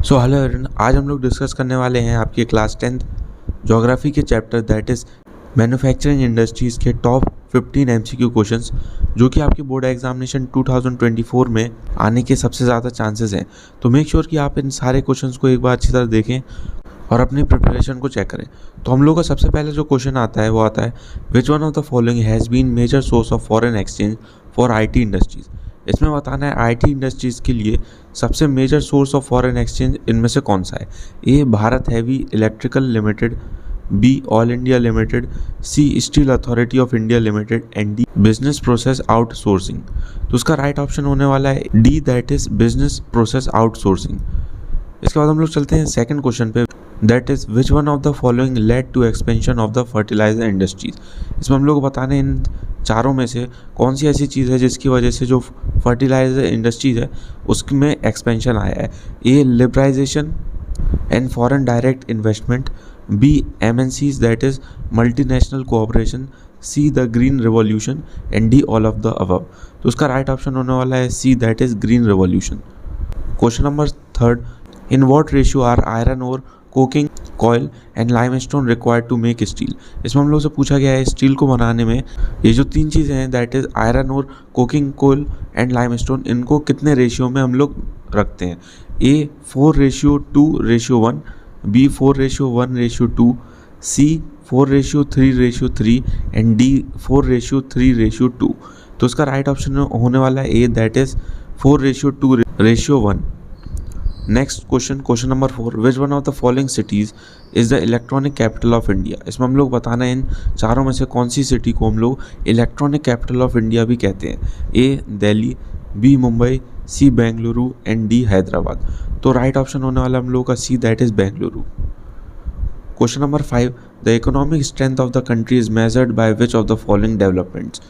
So hello everyone, आज हम लोग डिस्कस करने वाले हैं आपके क्लास 10th ज्योग्राफी के chapter that is manufacturing industries के टॉप 15 एमसीक्यू क्वेश्चंस जो कि आपके बोर्ड एग्जामिनेशन 2024 में आने के सबसे ज़्यादा चांसेस हैं। तो मेक श्योर कि आप इन सारे क्वेश्चंस को एक बार अच्छी तरह देखें और अपनी प्रिपरेशन को चेक करें। तो हम लोग का सबसे पहले जो क्वेश्चन आता है वो आता है, which one of the following has been major source of foreign exchange for IT industries. इसमें बताना है आईटी इंडस्ट्रीज़ के लिए सबसे major source of foreign exchange इनमें से कौन सा है। A Bharat heavy electrical limited, B all India limited, C steel authority of India limited and D business process outsourcing. तो उसका राइट ऑप्शन होने वाला है D, that is business process outsourcing. इसके बाद हम लोग चलते हैं सेकंड क्वेश्चन पे, that is which one of the following led to expansion of the fertiliser industries. इसमें हम लोग बताने हैं इन चारों में से कौन सी ऐसी चीज़ है जिसकी वजह से जो फर्टिलाइजर इंडस्ट्रीज है उसमें एक्सपेंशन आया है। A liberalization and foreign direct investment, B MNCs that is multinational cooperation, C the green revolution and D all of the above. तो उसका राइट ऑप्शन होने वाला है C, that is green revolution. Question number third, in what ratio are iron ore, coking coal and limestone required to make steel. इसमें हम लोग से पूछा गया है स्टील को बनाने में ये जो तीन चीज़ें हैं that is iron ore, coking coal and limestone, इनको कितने रेशियो में हम लोग रखते हैं। A 4:2:1, B 4:1:2, C 4:3:3 and D 4:3:2। तो उसका राइट ऑप्शन होने वाला है A, that is 4:2:1। Next question number 4, which one of the following cities is the electronic capital of India. इसमें हम लोग बताना है इन चारों में से कौन सी सिटी को हम लोग इलेक्ट्रॉनिक कैपिटल ऑफ इंडिया भी कहते हैं। A Delhi, B Mumbai, C Bengaluru and D Hyderabad. तो राइट ऑप्शन होने वाला हम लोग का C, that is Bengaluru. Question number 5, the economic strength of the country is measured by which of the following developments.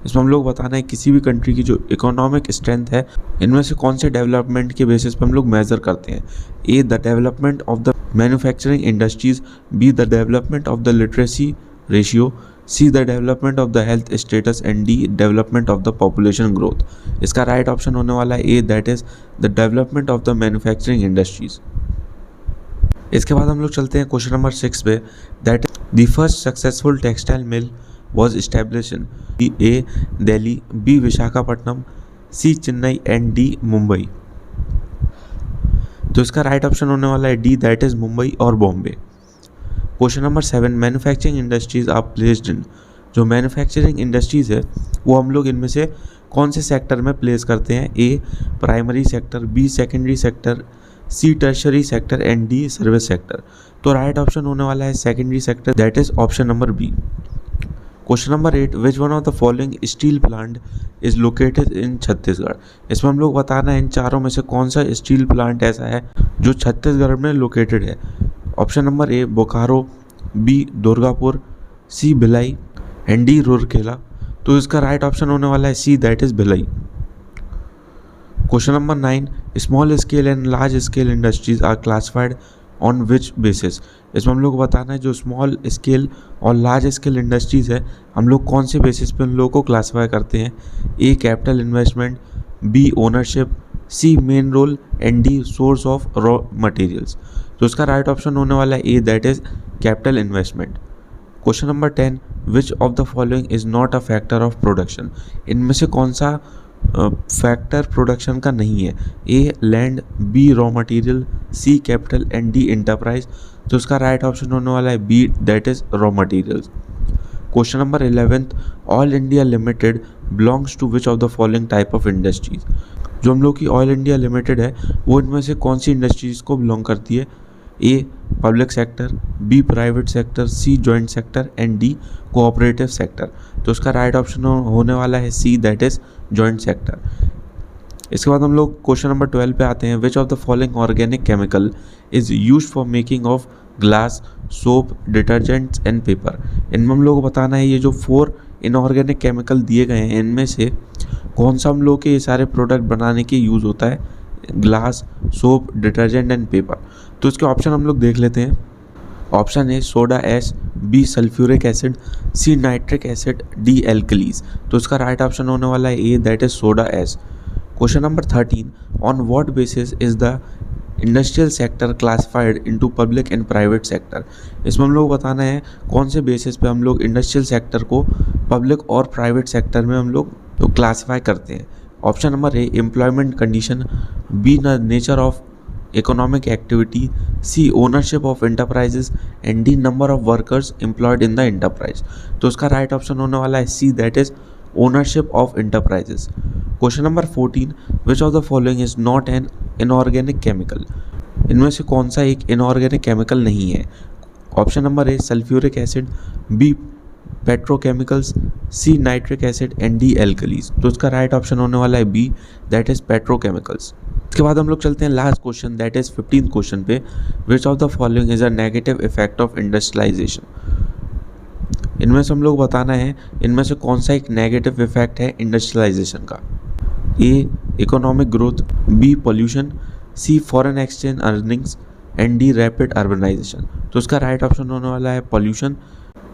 इसमें हम लोग बताना है किसी भी कंट्री की जो इकोनॉमिक स्ट्रेंथ है इनमें से कौन से डेवलपमेंट के बेसिस पर हम लोग मेजर करते हैं। A the development of the manufacturing industries, B the development of the literacy ratio, C the development of the health status and D development of the population growth. इसका right option होने वाला है A, that is the development of the manufacturing industries. इसके बाद हम लोग चलते हैं क्वेश्चन नंबर 6 पे, that the first successful textile mill was established in A Delhi, B Visakhapatnam, C Chennai and D Mumbai. तो इसका राइट ऑप्शन होने वाला है डी, दैट इज मुंबई और Bombay. Question number 7, manufacturing industries are placed in. जो मैन्युफैक्चरिंग इंडस्ट्रीज है वो हम लोग इनमें से कौन से सेक्टर में प्लेस करते हैं। A primary sector, B secondary sector, C tertiary sector and D service sector. तो राइट ऑप्शन होने वाला है secondary sector, that is option number B. Question number 8, which one of the following steel plant is located in Chhattisgarh. इसमें हम लोग बताना है इन चारों में से कौन सा स्टील प्लांट ऐसा है जो छत्तीसगढ़ में लोकेटेड है। Option number A Bokaro, B Durgapur, C Bhilai and D Rourkela. तो इसका राइट ऑप्शन होने वाला है C, that is Bhilai. Question number 9, small scale and large scale industries are classified on which basis. इसमें हम लोग को बताना है जो स्मॉल स्केल और लार्ज स्केल इंडस्ट्रीज़ है हम लोग कौन से बेसिस पे उन लोगों को क्लासिफाई करते हैं। A capital investment, B ownership, C main role and D source of raw materials. तो उसका राइट ऑप्शन होने वाला है A, that is capital investment. Question number 10, which of the following is not a factor of production. इनमें से कौन सा factor production का नहीं है। A land, B raw material, C capital and D enterprise. तो उसका राइट ऑप्शन होने वाला है B, that is raw materials. Question number 11, all India limited belongs to which of the following type of industries. जो हम लोग की all India limited है वो इनमें से कौन सी इंडस्ट्रीज को बिलोंग करती है। A public sector, B private sector, C joint sector and D cooperative sector. तो उसका राइट ऑप्शन होने वाला है C, that is joint sector. इसके बाद हम लोग क्वेश्चन नंबर 12 पे आते हैं, विच of the following organic chemical is used for making of glass, soap, detergents and paper. इनमें हम लोग को बताना है ये जो 4 इनऑर्गेनिक केमिकल दिए गए हैं इनमें से कौन सा हम लोग के ये सारे प्रोडक्ट बनाने के यूज़ होता है। Glass, soap, detergent and paper. तो इसके ऑप्शन हम लोग देख लेते हैं। Option A soda ash, B sulphuric acid, C nitric acid, D alkalis. तो इसका राइट ऑप्शन होने वाला है A, that is soda ash. Question number 13, on what basis is the industrial sector classified into public and private sector. इसमें हम लोग बताना है कौन से बेसिस पे हम लोग इंडस्ट्रियल सेक्टर को पब्लिक और प्राइवेट सेक्टर में हम लोग तो क्लासिफाई करते हैं। Option number A employment condition, B nature of economic activity, C ownership of enterprises and D number of workers employed in the enterprise. तो उसका राइट ऑप्शन होने वाला है C, that is ownership of enterprises. Question number 14, which of the following is not an inorganic chemical. इनमें से कौन सा एक इनऑर्गेनिक केमिकल नहीं है। Option number A sulphuric acid, B petrochemicals, C nitric acid and D alkalis. तो इसका right option होने वाला है बी, दैट इज पेट्रोकेमिकल्स। इसके बाद हम लोग चलते हैं last question, that is 15th question पे, which of the following is a negative effect of industrialization. इनमें से हम लोग बताना है इनमें से कौन सा एक नेगेटिव इफेक्ट है इंडस्ट्रियलाइजेशन का। A economic growth, B pollution, C foreign exchange earnings and D rapid urbanization. तो इसका राइट ऑप्शन होने वाला है पोल्यूशन,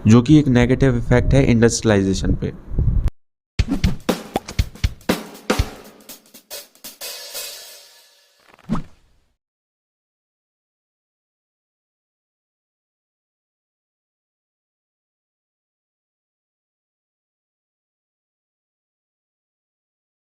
जो कि एक नेगेटिव इफेक्ट है इंडस्ट्रियलाइजेशन पे।